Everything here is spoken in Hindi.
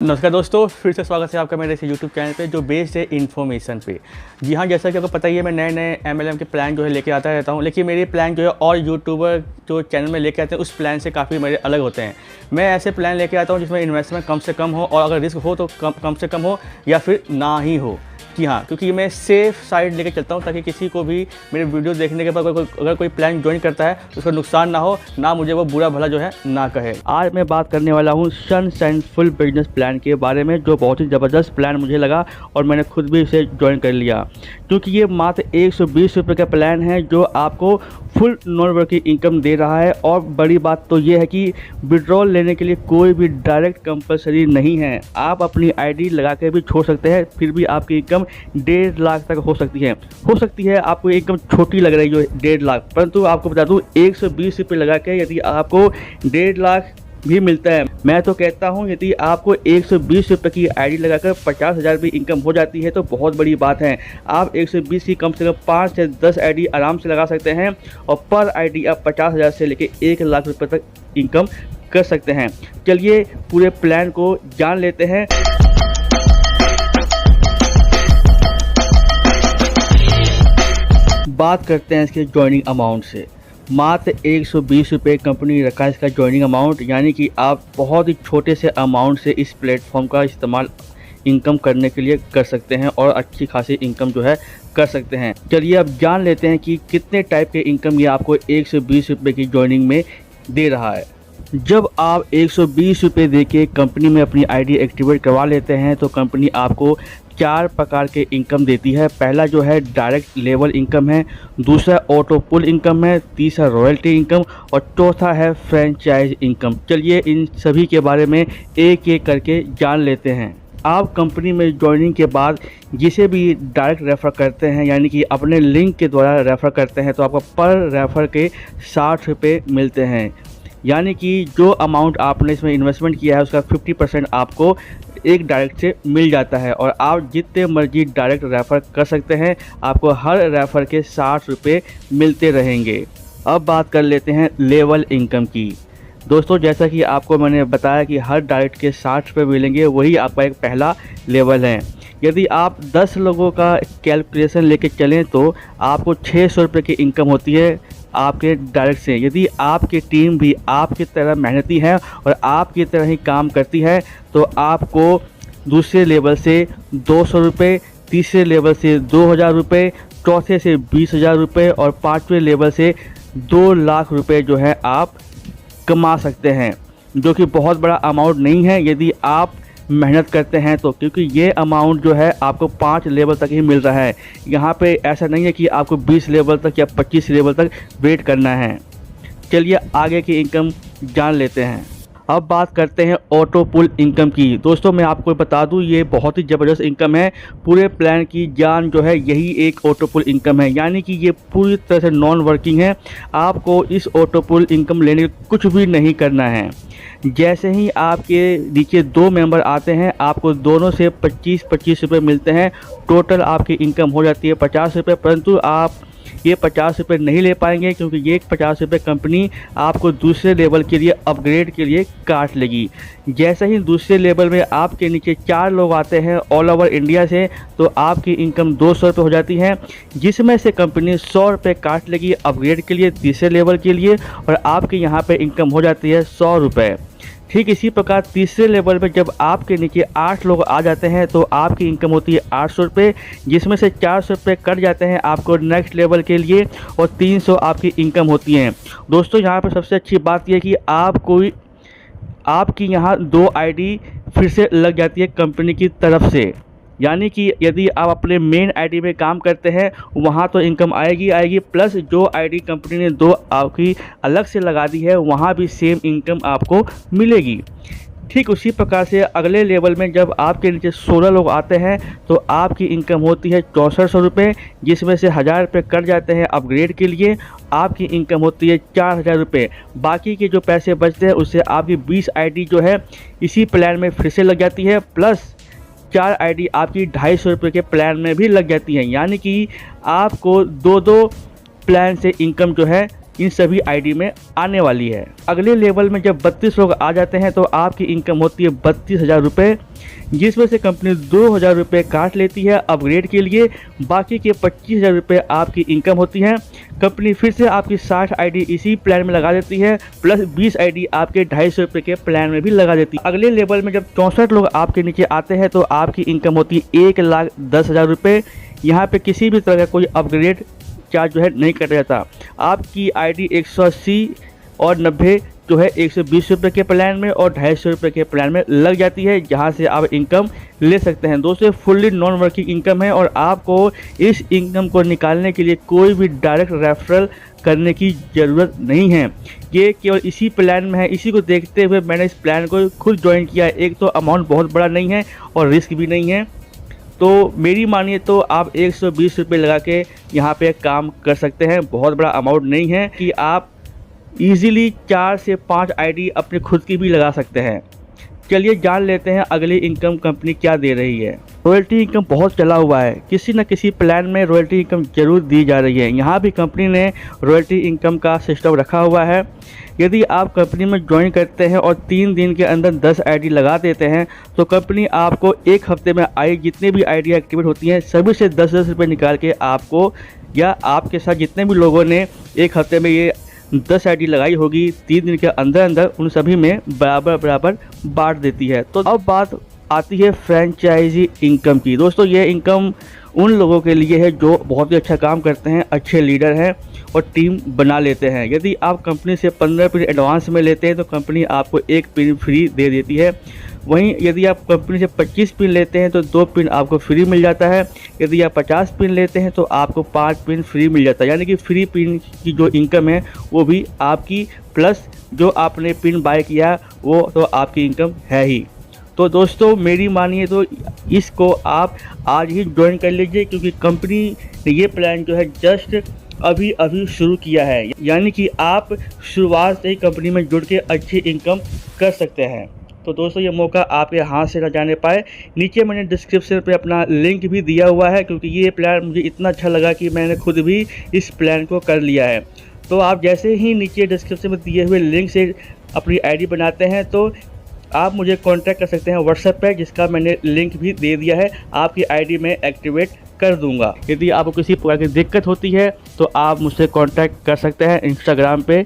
नमस्कार दोस्तों, फिर से स्वागत है आपका मेरे इस यूट्यूब चैनल पे जो बेस्ड है इन्फॉर्मेशन पे। जी हाँ, जैसा कि आपको पता ही है, मैं नए नए MLM के प्लान जो है लेके आता रहता हूँ। लेकिन मेरे प्लान जो है और यूट्यूबर जो चैनल में लेके आते हैं उस प्लान से काफ़ी मेरे अलग होते हैं। मैं ऐसे प्लान लेके आता हूँ जिसमें इन्वेस्टमेंट कम से कम हो और अगर रिस्क हो तो कम से कम हो या फिर ना ही हो। जी हाँ, क्योंकि मैं सेफ़ साइड लेके चलता हूँ ताकि किसी को भी मेरे वीडियो देखने के बाद अगर कोई प्लान ज्वाइन करता है तो उसका नुकसान ना हो, ना मुझे वो बुरा भला जो है ना कहे। आज मैं बात करने वाला हूँ सनशाइन फुल बिजनेस प्लान के बारे में, जो बहुत ही ज़बरदस्त प्लान मुझे लगा और मैंने खुद भी इसे ज्वाइन कर लिया। क्योंकि ये मात्र 120 रुपये का प्लान है जो आपको फुल नॉन वर्किंग इनकम दे रहा है। और बड़ी बात तो ये है कि विड्रॉल लेने के लिए कोई भी डायरेक्ट कंपलसरी नहीं है। आप अपनी आईडी लगा के भी छोड़ सकते हैं, फिर भी आपकी इनकम 1.5 लाख तक हो सकती है। आपको इनकम छोटी लग रही है जो 1.5 लाख, परंतु आपको बता दूं 120 रुपये लगा के यदि आपको 1.5 लाख भी मिलता है। मैं तो कहता हूं यदि आपको 120 रुपये की आईडी लगाकर 50,000 भी इनकम हो जाती है तो बहुत बड़ी बात है। आप 120 की कम से कम 5 से 10 आईडी आराम से लगा सकते हैं और पर आईडी आप 50,000 से लेकर 1 लाख रुपये तक इनकम कर सकते हैं। चलिए पूरे प्लान को जान लेते हैं। बात करते हैं इसके ज्वाइनिंग अमाउंट से। मात्र 120 रुपये कंपनी रखा है इसका ज्वाइनिंग अमाउंट, यानी कि आप बहुत ही छोटे से अमाउंट से इस प्लेटफॉर्म का इस्तेमाल इनकम करने के लिए कर सकते हैं और अच्छी खासी इनकम जो है कर सकते हैं। चलिए अब जान लेते हैं कि कितने टाइप के इनकम ये आपको 120 रुपये की ज्वाइनिंग में दे रहा है। जब आप 120 रुपये दे के कंपनी में अपनी आईडी एक्टिवेट करवा लेते हैं तो कंपनी आपको 4 प्रकार के इनकम देती है। पहला जो है डायरेक्ट लेवल इनकम है, दूसरा ऑटो पुल इनकम है, तीसरा रॉयल्टी इनकम और चौथा है फ्रेंचाइज इनकम। चलिए इन सभी के बारे में एक एक करके जान लेते हैं। आप कंपनी में ज्वाइनिंग के बाद जिसे भी डायरेक्ट रेफ़र करते हैं, यानी कि अपने लिंक के द्वारा रेफ़र करते हैं, तो आपको पर रेफ़र के 60 रुपये मिलते हैं। यानी कि जो अमाउंट आपने इसमें इन्वेस्टमेंट किया है उसका 50% आपको एक डायरेक्ट से मिल जाता है और आप जितने मर्जी डायरेक्ट रेफ़र कर सकते हैं। आपको हर रेफ़र के 60 रुपये मिलते रहेंगे। अब बात कर लेते हैं लेवल इनकम की। दोस्तों, जैसा कि आपको मैंने बताया कि हर डायरेक्ट के 60 रुपये मिलेंगे, वही आपका एक पहला लेवल है। यदि आप 10 लोगों का कैलकुलेशन लेके चलें तो आपको 600 रुपये की इनकम होती है आपके डायरेक्ट से। यदि आपकी टीम भी आपकी तरह मेहनती है और आपकी तरह ही काम करती है तो आपको दूसरे लेवल से 200 रुपये, तीसरे लेवल से 2,000 रुपये, चौथे से 20,000 रुपये और 5वें लेवल से 2 लाख रुपये जो है आप कमा सकते हैं, जो कि बहुत बड़ा अमाउंट नहीं है यदि आप मेहनत करते हैं तो। क्योंकि ये अमाउंट जो है आपको 5 लेवल तक ही मिल रहा है। यहाँ पे ऐसा नहीं है कि आपको 20 लेवल तक या 25 लेवल तक वेट करना है। चलिए आगे की इनकम जान लेते हैं। अब बात करते हैं ऑटो पुल इनकम की। दोस्तों, मैं आपको बता दूं ये बहुत ही ज़बरदस्त इनकम है। पूरे प्लान की जान जो है यही एक ऑटो पुल इनकम है, यानी कि ये पूरी तरह से नॉन वर्किंग है। आपको इस ऑटो पुल इनकम लेने कुछ भी नहीं करना है। जैसे ही आपके नीचे 2 मेंबर आते हैं आपको दोनों से 25-25 रुपये मिलते हैं। टोटल आपकी इनकम हो जाती है 50 रुपये, परंतु आप ये 50 रुपये नहीं ले पाएंगे क्योंकि ये 50 रुपये कंपनी आपको दूसरे लेवल के लिए अपग्रेड के लिए काट लेगी। जैसे ही दूसरे लेवल में आपके नीचे 4 लोग आते हैं ऑल ओवर इंडिया से तो आपकी इनकम 200 रुपये हो जाती है, जिसमें से कंपनी 100 रुपये काट लेगी अपग्रेड के लिए तीसरे लेवल के लिए और आपके यहाँ पे इनकम हो जाती है 100 रुपये। ठीक इसी प्रकार तीसरे लेवल पे जब आपके नीचे 8 लोग आ जाते हैं तो आपकी इनकम होती है 800 रुपये, जिसमें से 400 रुपये कट जाते हैं आपको नेक्स्ट लेवल के लिए और 300 आपकी इनकम होती है। दोस्तों, यहाँ पर सबसे अच्छी बात यह कि आपकी यहाँ 2 आईडी फिर से लग जाती है कंपनी की तरफ से। यानी कि यदि आप अपने मेन आईडी में काम करते हैं वहाँ तो इनकम आएगी, प्लस जो आईडी कंपनी ने 2 आपकी अलग से लगा दी है वहाँ भी सेम इनकम आपको मिलेगी। ठीक उसी प्रकार से अगले लेवल में जब आपके नीचे 16 लोग आते हैं तो आपकी इनकम होती है 6400 रुपये, जिसमें से 1000 रुपये कट जाते हैं अपग्रेड के लिए। आपकी इनकम होती है 4000 रुपये। बाकी के जो पैसे बचते हैं उससे आपकी 20 आईडी जो है इसी प्लान में फिर से लग जाती है, प्लस 4 आईडी आपकी 250 रुपये के प्लान में भी लग जाती है। यानी कि आपको 2 प्लान से इनकम जो है इन सभी आईडी में आने वाली है। अगले लेवल में जब 32 लोग आ जाते हैं तो आपकी इनकम होती है 32,000 रुपये, जिसमें से कंपनी 2,000 रुपये काट लेती है अपग्रेड के लिए। बाकी के 25,000 रुपये आपकी इनकम होती है। कंपनी फिर से आपकी 60 आईडी इसी प्लान में लगा देती है, प्लस 20 आईडी आपके 250 रुपये के प्लान में भी लगा देती है। अगले लेवल में जब 64 लोग आपके नीचे आते हैं तो आपकी इनकम होती है 1,10,000 रुपये। यहाँ पे किसी भी तरह का कोई अपग्रेड चार्ज जो है नहीं कटा जाता। आपकी आईडी 180 और 90 जो है 120 रुपये के प्लान में और 250 रुपये के प्लान में लग जाती है, जहाँ से आप इनकम ले सकते हैं। दोस्तों फुल्ली नॉन वर्किंग इनकम है और आपको इस इनकम को निकालने के लिए कोई भी डायरेक्ट रेफरल करने की ज़रूरत नहीं है। ये केवल इसी प्लान में है। इसी को देखते हुए मैंने इस प्लान को खुद ज्वाइन किया है। एक तो अमाउंट बहुत बड़ा नहीं है और रिस्क भी नहीं है, तो मेरी मानिए तो आप 120 रुपये लगा के यहाँ पे काम कर सकते हैं। बहुत बड़ा अमाउंट नहीं है कि आप इजीली 4 से 5 आईडी अपने खुद की भी लगा सकते हैं। चलिए जान लेते हैं अगली इनकम कंपनी क्या दे रही है। रॉयल्टी इनकम बहुत चला हुआ है, किसी न किसी प्लान में रॉयल्टी इनकम जरूर दी जा रही है। यहाँ भी कंपनी ने रॉयल्टी इनकम का सिस्टम रखा हुआ है। यदि आप कंपनी में ज्वाइन करते हैं और 3 दिन के अंदर 10 आईडी लगा देते हैं तो कंपनी आपको एक हफ्ते में आई जितनी भी आईडी एक्टिवेट होती हैं सभी से 10-10 रुपये निकाल के आपको या आपके साथ जितने भी लोगों ने एक हफ्ते में ये 10 आईडी लगाई होगी 3 दिन के अंदर अंदर उन सभी में बराबर बांट देती है। तो अब बात आती है फ्रेंचाइजी इनकम की। दोस्तों ये इनकम उन लोगों के लिए है जो बहुत ही अच्छा काम करते हैं, अच्छे लीडर हैं और टीम बना लेते हैं। यदि आप कंपनी से 15 पिन एडवांस में लेते हैं तो कंपनी आपको 1 पिन फ्री दे देती है। वहीं यदि आप कंपनी से 25 पिन लेते हैं तो 2 पिन आपको फ्री मिल जाता है। यदि आप 50 पिन लेते हैं तो आपको 5 पिन फ्री मिल जाता है। यानी कि फ्री पिन की जो इनकम है वो भी आपकी, प्लस जो आपने पिन बाय किया वो तो आपकी इनकम है ही। तो दोस्तों मेरी मानिए तो इसको आप आज ही ज्वाइन कर लीजिए, क्योंकि कंपनी ने ये प्लान जो है जस्ट अभी शुरू किया है। यानी कि आप शुरुआत से ही कंपनी में जुड़ के अच्छी इनकम कर सकते हैं। तो दोस्तों ये मौका आपके हाथ से न जाने पाए। नीचे मैंने डिस्क्रिप्शन पे अपना लिंक भी दिया हुआ है, क्योंकि ये प्लान मुझे इतना अच्छा लगा कि मैंने खुद भी इस प्लान को कर लिया है। तो आप जैसे ही नीचे डिस्क्रिप्शन में दिए हुए लिंक से अपनी आईडी बनाते हैं तो आप मुझे कांटेक्ट कर सकते हैं व्हाट्सएप पे, जिसका मैंने लिंक भी दे दिया है। आपकी आईडी में एक्टिवेट कर दूंगा। यदि आपको किसी प्रकार की दिक्कत होती है तो आप मुझसे कांटेक्ट कर सकते हैं इंस्टाग्राम पे।